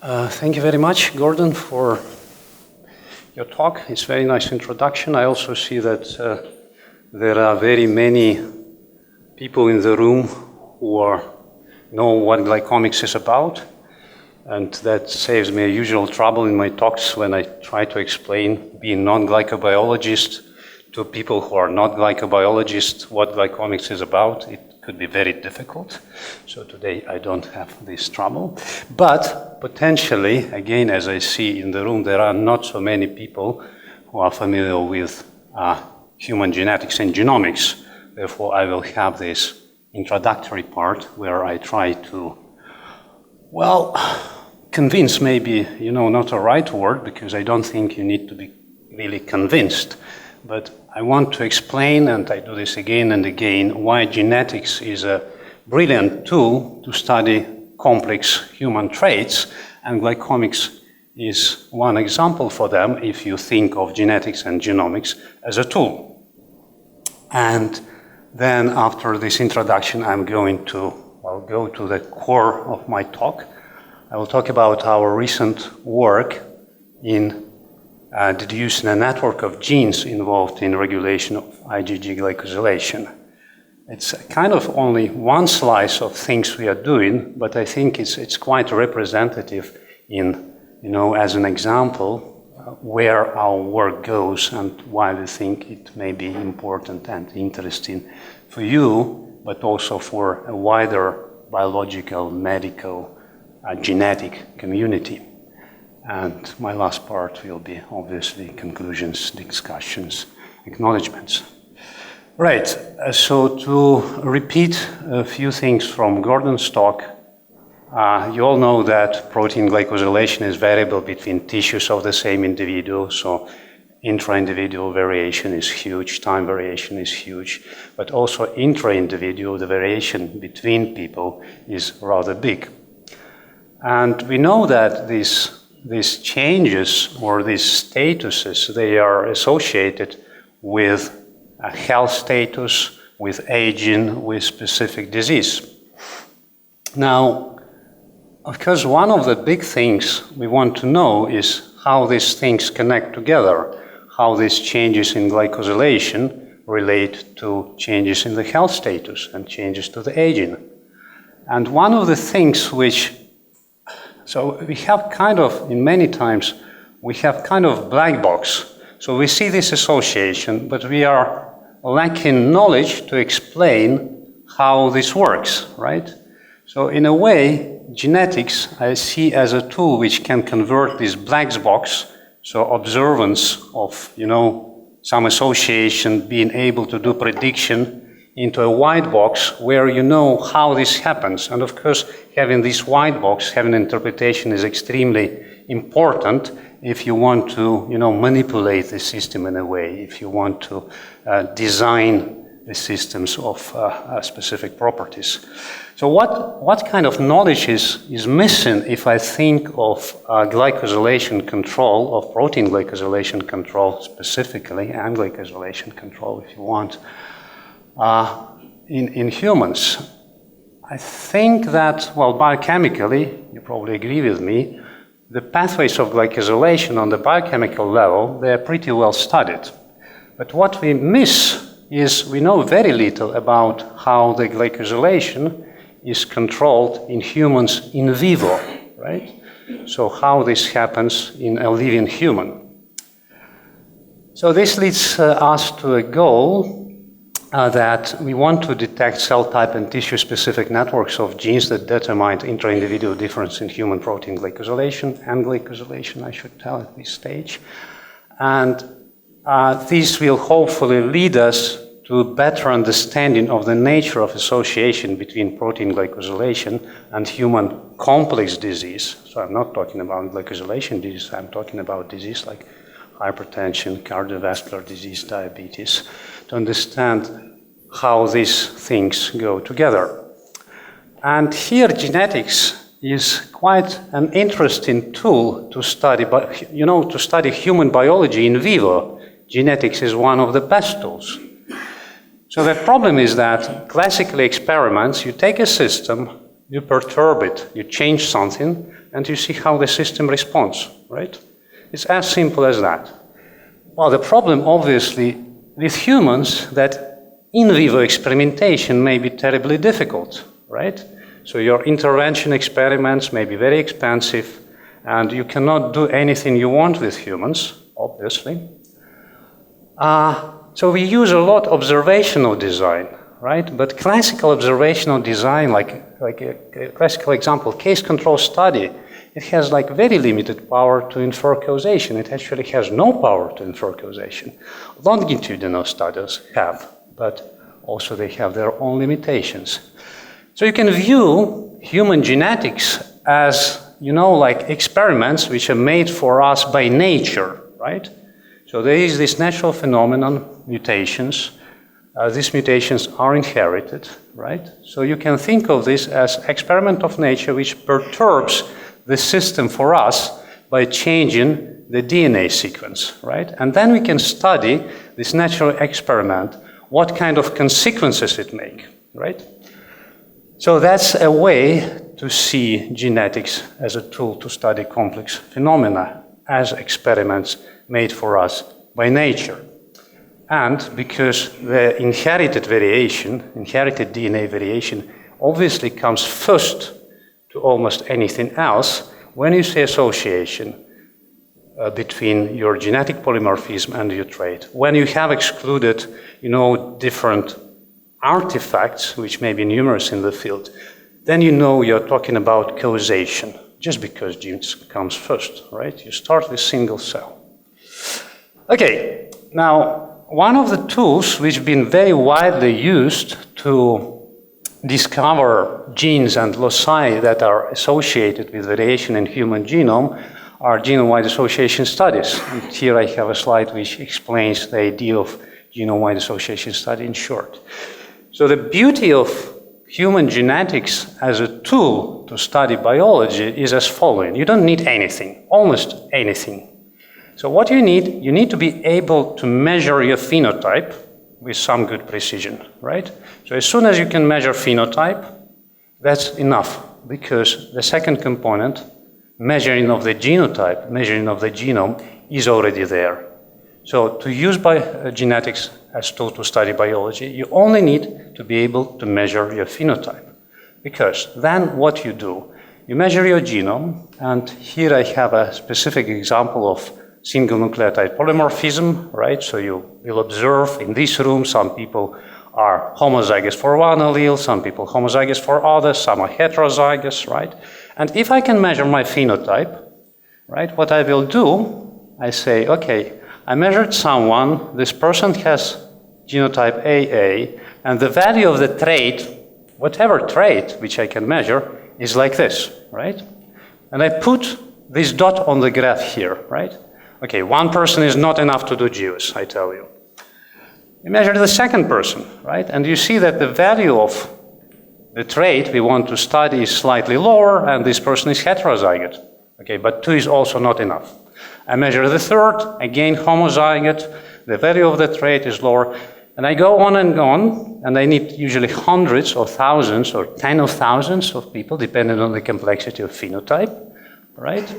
Thank you very much, Gordon, for your talk. It's a very nice introduction. I also see that there are very many people in the room who know what glycomics is about, and that saves me usual trouble in my talks when I try to explain, being non-glycobiologist, to people who are not glycobiologists what glycomics is about. It could be very difficult. So today I don't have this trouble. But potentially, again, as I see in the room, there are not so many people who are familiar with human genetics and genomics. Therefore, I will have this introductory part where I try to, well, convince maybe, not a right word, because I don't think you need to be really convinced. But I want to explain, and I do this again and again, why genetics is a brilliant tool to study complex human traits, and glycomics is one example for them if you think of genetics and genomics as a tool. And then after this introduction, I'm going to go to the core of my talk. I will talk about our recent work in deducing a network of genes involved in regulation of IgG glycosylation. It's kind of only one slice of things we are doing, but I think it's quite representative in, as an example, where our work goes and why we think it may be important and interesting for you, but also for a wider biological, medical, genetic community. And my last part will be obviously conclusions, discussions, acknowledgements. Right, so to repeat a few things from Gordon's talk, you all know that protein glycosylation is variable between tissues of the same individual, so intra-individual variation is huge, time variation is huge, but also intra-individual, the variation between people is rather big. And we know that these changes or these statuses, they are associated with a health status, with aging, with specific disease. Now, of course, one of the big things we want to know is how these things connect together, how these changes in glycosylation relate to changes in the health status and changes to the aging. And one of the things so we have in many times, we have kind of black box. So we see this association, but we are lacking knowledge to explain how this works, right? So in a way, genetics I see as a tool which can convert this black box, so observance of, some association, being able to do prediction, into a white box where you know how this happens. And of course, having this white box, having interpretation is extremely important if you want to, manipulate the system in a way, if you want to design the systems of specific properties. So what kind of knowledge is missing if I think of glycosylation control, of protein glycosylation control specifically, and glycosylation control if you want, in humans? I think that, biochemically, you probably agree with me, the pathways of glycosylation on the biochemical level, they are pretty well studied. But what we miss is we know very little about how the glycosylation is controlled in humans in vivo, right? So how this happens in a living human. So this leads us to a goal that we want to detect cell type and tissue-specific networks of genes that determine intra-individual difference in human protein glycosylation and glycosylation, I should tell at this stage. And this will hopefully lead us to a better understanding of the nature of association between protein glycosylation and human complex disease. So I'm not talking about glycosylation disease, I'm talking about disease like hypertension, cardiovascular disease, diabetes, to understand how these things go together. And here genetics is quite an interesting tool to study, but to study human biology in vivo. Genetics is one of the best tools. So the problem is that classically experiments, you take a system, you perturb it, you change something, and you see how the system responds, right? It's as simple as that. Well, the problem, obviously, with humans, that in vivo experimentation may be terribly difficult, right? So your intervention experiments may be very expensive, and you cannot do anything you want with humans, obviously. So we use a lot observational design, right? But classical observational design, like a classical example, case control study, it has like very limited power to infer causation. It actually has no power to infer causation. Longitudinal studies have, but also they have their own limitations. So you can view human genetics as, you know, like experiments which are made for us by nature, right? So there is this natural phenomenon, mutations. These mutations are inherited, right? So you can think of this as experiment of nature which perturbs the system for us by changing the DNA sequence, right? And then we can study this natural experiment, what kind of consequences it makes, right? So that's a way to see genetics as a tool to study complex phenomena as experiments made for us by nature. And because the inherited variation, inherited DNA variation, obviously comes first to almost anything else, when you say association between your genetic polymorphism and your trait, when you have excluded, you know, different artifacts, which may be numerous in the field, then you know you're talking about causation, just because genes comes first, right? You start with single cell. Okay, now, one of the tools which have been very widely used to discover genes and loci that are associated with variation in human genome are genome-wide association studies. And here I have a slide which explains the idea of genome-wide association study in short. So the beauty of human genetics as a tool to study biology is as following. You don't need anything, almost anything. So what you need to be able to measure your phenotype with some good precision, right? So as soon as you can measure phenotype, that's enough, because the second component, measuring of the genotype, measuring of the genome, is already there. So to use genetics as a tool to study biology, you only need to be able to measure your phenotype. Because then what you do, you measure your genome, and here I have a specific example of single nucleotide polymorphism, right? So you will observe in this room some people are homozygous for one allele, some people homozygous for others, some are heterozygous, right? And if I can measure my phenotype, right, what I will do, I say, okay, I measured someone, this person has genotype AA, and the value of the trait, whatever trait which I can measure, is like this, right? And I put this dot on the graph here, right? Okay, one person is not enough to do GWAS, I tell you. You measure the second person, right? And you see that the value of the trait we want to study is slightly lower, and this person is heterozygous. Okay, but 2 is also not enough. I measure the third, again homozygous, the value of the trait is lower, and I go on, and I need usually hundreds or thousands or 10 of thousands of people, depending on the complexity of phenotype, right?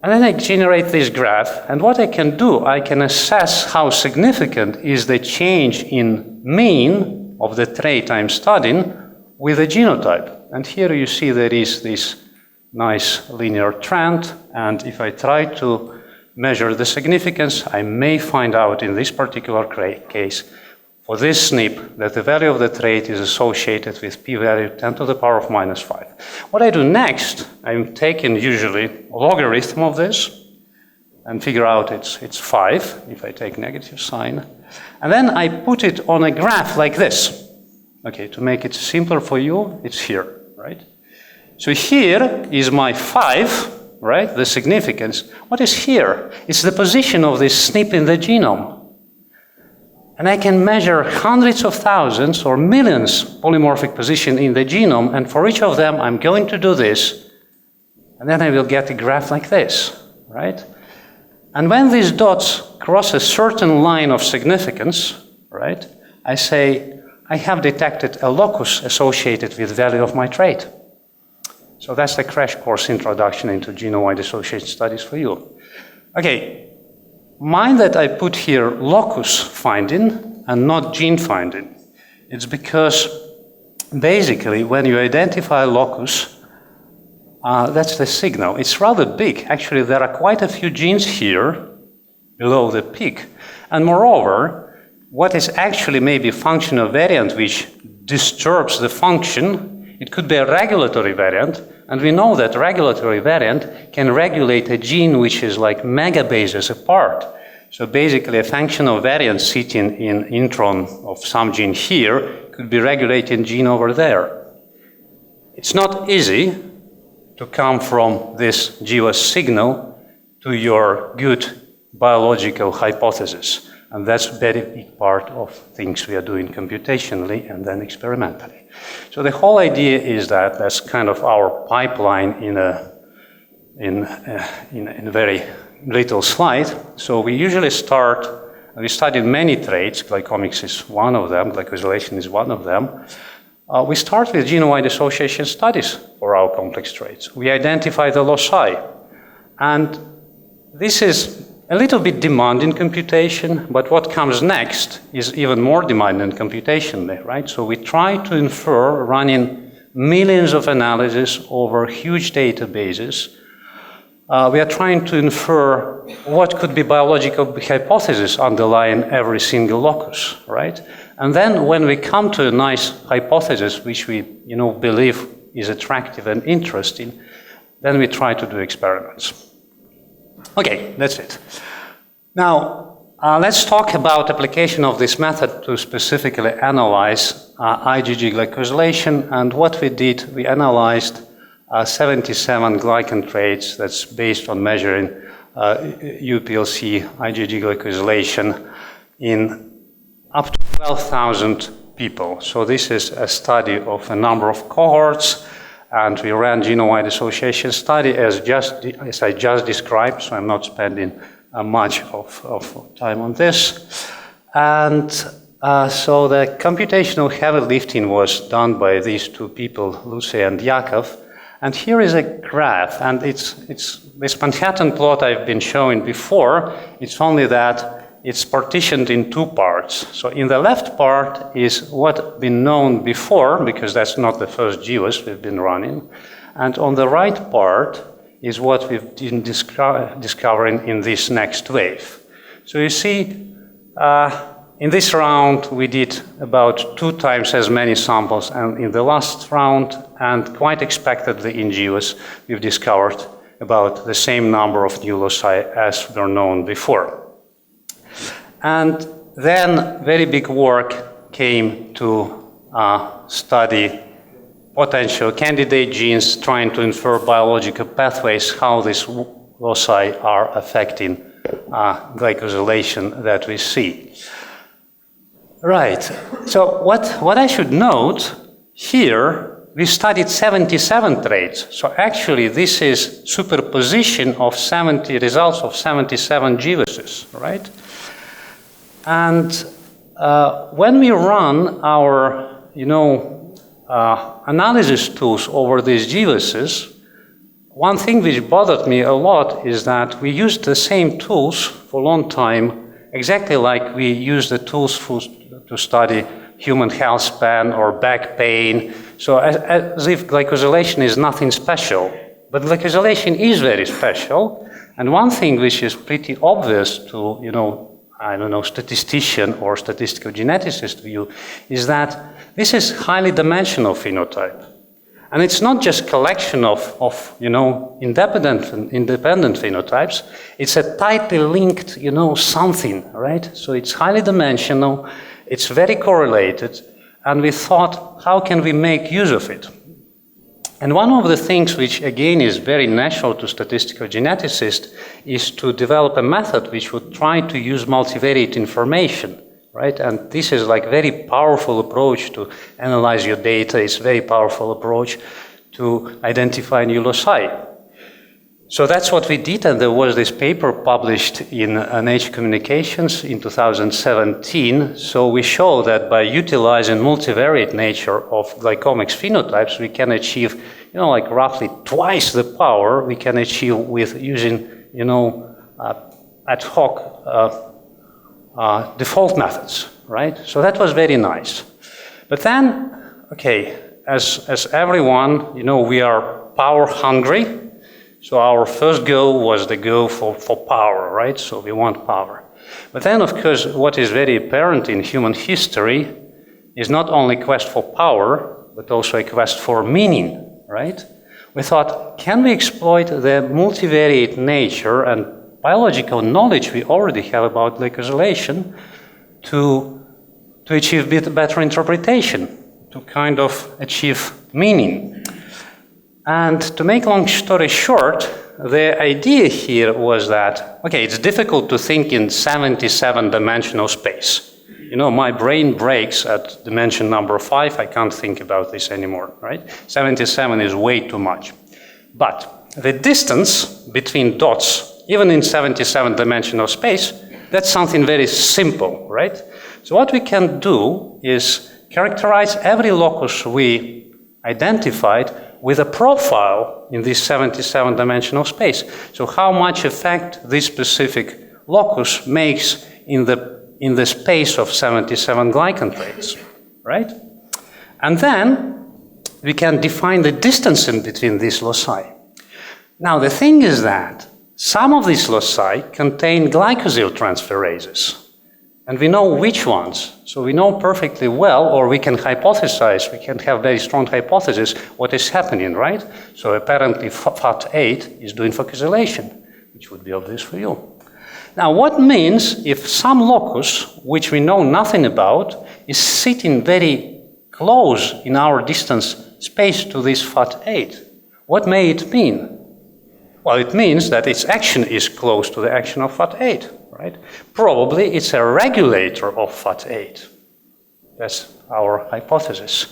And then I generate this graph, and what I can do, I can assess how significant is the change in mean of the trait I'm studying with the genotype. And here you see there is this nice linear trend, and if I try to measure the significance, I may find out in this particular case, for this SNP, that the value of the trait is associated with p-value 10 to the power of minus 5. What I do next, I'm taking usually a logarithm of this and figure out it's 5, if I take negative sign. And then I put it on a graph like this. Okay, to make it simpler for you, it's here, right? So here is my 5, right, the significance. What is here? It's the position of this SNP in the genome. And I can measure hundreds of thousands or millions polymorphic position in the genome, and for each of them I'm going to do this, and then I will get a graph like this, right? And when these dots cross a certain line of significance, right, I say I have detected a locus associated with value of my trait. So that's the crash course introduction into genome-wide association studies for you. Okay, mind that I put here locus finding and not gene finding. It's because basically when you identify locus, that's the signal. It's rather big. Actually, there are quite a few genes here below the peak. And moreover, what is actually maybe a functional variant which disturbs the function, it could be a regulatory variant, and we know that regulatory variant can regulate a gene which is like megabases apart. So basically a functional variant sitting in intron of some gene here could be regulating gene over there. It's not easy to come from this GWAS signal to your good biological hypothesis. And that's a very big part of things we are doing computationally and then experimentally. So the whole idea is that that's kind of our pipeline in a very little slide. So we usually start, we studied many traits, glycomics is one of them, glycosylation is one of them. We start with genome-wide association studies for our complex traits. We identify the loci. And this is a little bit demanding computation, but what comes next is even more demanding computationally, right? So we try to infer, running millions of analyses over huge databases. We are trying to infer what could be biological hypothesis underlying every single locus, right? And then when we come to a nice hypothesis, which we believe is attractive and interesting, then we try to do experiments. Okay, that's it. Now, let's talk about application of this method to specifically analyze IgG glycosylation. And what we did, we analyzed 77 glycan traits that's based on measuring UPLC IgG glycosylation in up to 12,000 people. So this is a study of a number of cohorts. And we ran genome-wide association study as I just described, so I'm not spending much of time on this. And so the computational heavy lifting was done by these two people, Lucy and Yakov. And here is a graph, and it's this Manhattan plot I've been showing before. It's only that it's partitioned in two parts. So in the left part is what's been known before, because that's not the first GWAS we've been running. And on the right part is what we've been discovering in this next wave. So you see, in this round, we did about 2 times as many samples, and in the last round, and quite expectedly in GWAS, we've discovered about the same number of new loci as were known before. And then very big work came to study potential candidate genes, trying to infer biological pathways, how these loci are affecting glycosylation that we see. Right, so what I should note here, we studied 77 traits. So actually this is superposition of 70 results of 77 GWASs, right? And when we run our, analysis tools over these GWASs, one thing which bothered me a lot is that we used the same tools for a long time, exactly like we use the tools to study human health span or back pain. So as if glycosylation is nothing special. But glycosylation is very special. And one thing which is pretty obvious to, statistician or statistical geneticist view is that this is highly dimensional phenotype. And it's not just collection of independent phenotypes. It's a tightly linked, something, right? So it's highly dimensional. It's very correlated. And we thought, how can we make use of it? And one of the things which, again, is very natural to statistical geneticists is to develop a method which would try to use multivariate information, right? And this is like very powerful approach to analyze your data. It's a very powerful approach to identify new loci. So that's what we did, and there was this paper published in Nature Communications in 2017. So we show that by utilizing multivariate nature of glycomics phenotypes, we can achieve, like roughly twice the power we can achieve with using, ad hoc default methods, right? So that was very nice. But then, okay, as everyone, we are power hungry. So our first goal was the goal for power, right? So we want power. But then, of course, what is very apparent in human history is not only a quest for power, but also a quest for meaning, right? We thought, can we exploit the multivariate nature and biological knowledge we already have about glycosylation to achieve better interpretation, to kind of achieve meaning? And to make long story short, the idea here was that, okay, it's difficult to think in 77-dimensional space. My brain breaks at dimension number 5. I can't think about this anymore, right? 77 is way too much. But the distance between dots, even in 77-dimensional space, that's something very simple, right? So what we can do is characterize every locus we identified with a profile in this 77-dimensional space. So how much effect this specific locus makes in the space of 77 glycan traits, right? And then we can define the distance in between these loci. Now the thing is that some of these loci contain glycosyltransferases. And we know which ones. So we know perfectly well, or we can hypothesize, we can have very strong hypothesis what is happening, right? So apparently FAT8 is doing fucosylation, which would be obvious for you. Now what means if some locus, which we know nothing about, is sitting very close in our distance space to this FAT8? What may it mean? Well, it means that its action is close to the action of FAT8. Right? Probably it's a regulator of FAT8. That's our hypothesis.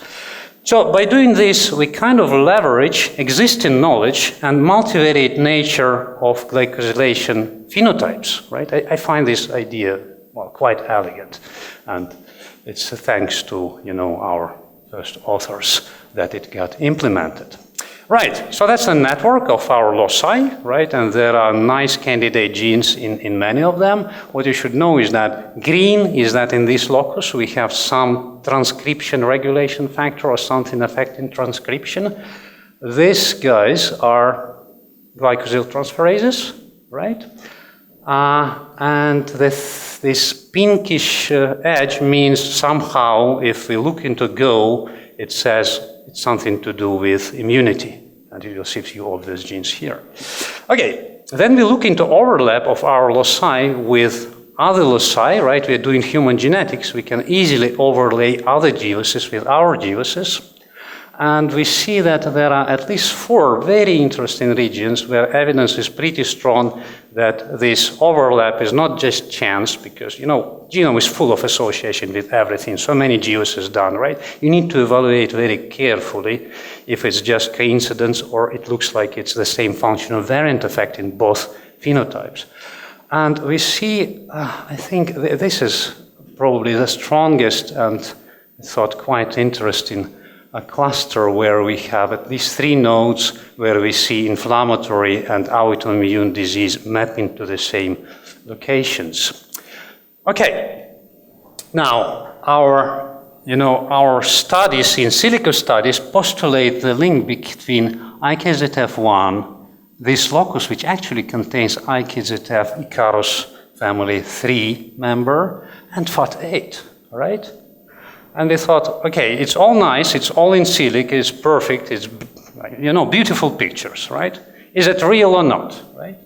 So by doing this, we kind of leverage existing knowledge and multivariate nature of glycosylation phenotypes, right? I find this idea, well, quite elegant. And it's thanks to, our first authors that it got implemented. Right, so that's a network of our loci, right? And there are nice candidate genes in many of them. What you should know is that green is that in this locus we have some transcription regulation factor or something affecting transcription. These guys are glycosyltransferases, right? And this pinkish edge means somehow, if we look into Go, it says it's something to do with immunity. And you will see a few of these genes here. Okay, then we look into overlap of our loci with other loci, right? We are doing human genetics. We can easily overlay other GWASs with our GWASs. And we see that there are at least 4 very interesting regions where evidence is pretty strong that this overlap is not just chance, because, genome is full of association with everything. So many GWAS is done, right? You need to evaluate very carefully if it's just coincidence or it looks like it's the same functional variant effect in both phenotypes. And we see, I think this is probably the strongest and I thought quite interesting a cluster where we have at least 3 nodes where we see inflammatory and autoimmune disease mapping to the same locations. Okay, now our studies, in silico studies, postulate the link between IKZF1, this locus which actually contains IKZF Icarus family 3 member, and FAT8, right? And they thought, okay, it's all nice, it's all in silico, it's perfect, it's, beautiful pictures, right? Is it real or not, right?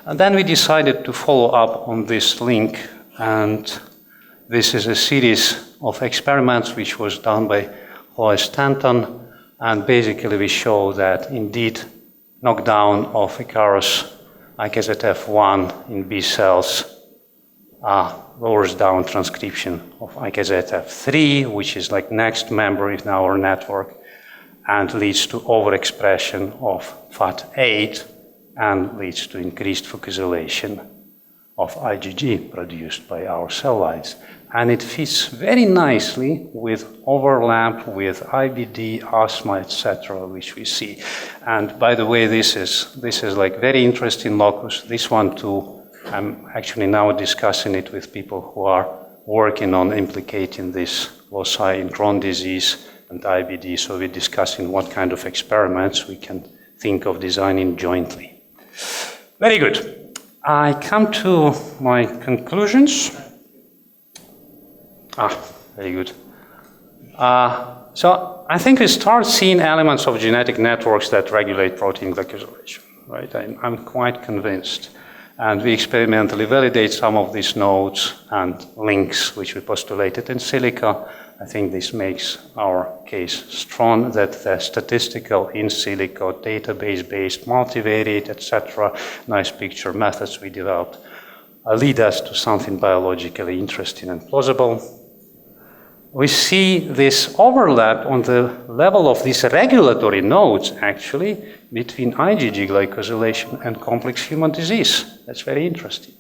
And then we decided to follow up on this link, and this is a series of experiments which was done by Chloe Stanton, and basically we show that indeed knockdown of Icarus IKZF1 in B cells lowers down transcription of IKZF3, which is like next member in our network, and leads to overexpression of FAT8 and leads to increased fucosylation of IgG produced by our cell lines. And it fits very nicely with overlap with IBD, asthma, etc., which we see. And by the way, this is like very interesting locus. This one too, I'm actually now discussing it with people who are working on implicating this loci in Crohn's disease and IBD. So we're discussing what kind of experiments we can think of designing jointly. Very good. I come to my conclusions. Very good. So I think we start seeing elements of genetic networks that regulate protein glycosylation, right? I'm quite convinced. And we experimentally validate some of these nodes and links which we postulated in silico. I think this makes our case strong that the statistical in silico, database-based, multivariate, etc., nice picture methods we developed lead us to something biologically interesting and plausible. We see this overlap on the level of these regulatory nodes, actually, between IgG glycosylation and complex human disease. That's very interesting.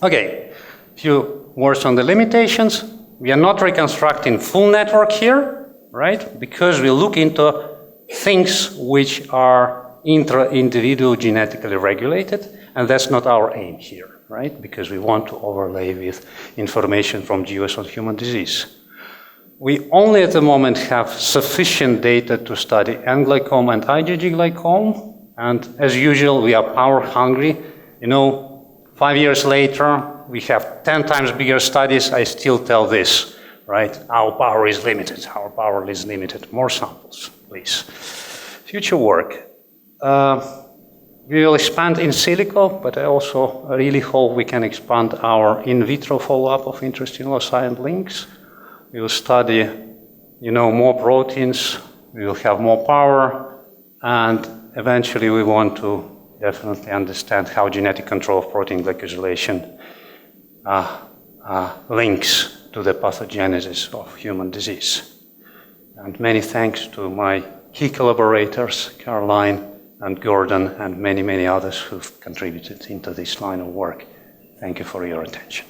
Okay, a few words on the limitations. We are not reconstructing full network here, right? Because we look into things which are intra-individual genetically regulated, and that's not our aim here, right? Because we want to overlay with information from GWAS on human disease. We only at the moment have sufficient data to study N-glycome and IgG glycome, and as usual, we are power hungry. You know, 5 years later, we have 10 times bigger studies. I still tell this, right? Our power is limited. Our power is limited. More samples, please. Future work. We will expand in silico, but I also really hope we can expand our in vitro follow-up of interesting loci and links. We will study, you know, more proteins. We will have more power, and eventually we want to definitely understand how genetic control of protein glycosylation links to the pathogenesis of human disease. And many thanks to my key collaborators, Caroline and Gordon, and many, many others who've contributed into this line of work. Thank you for your attention.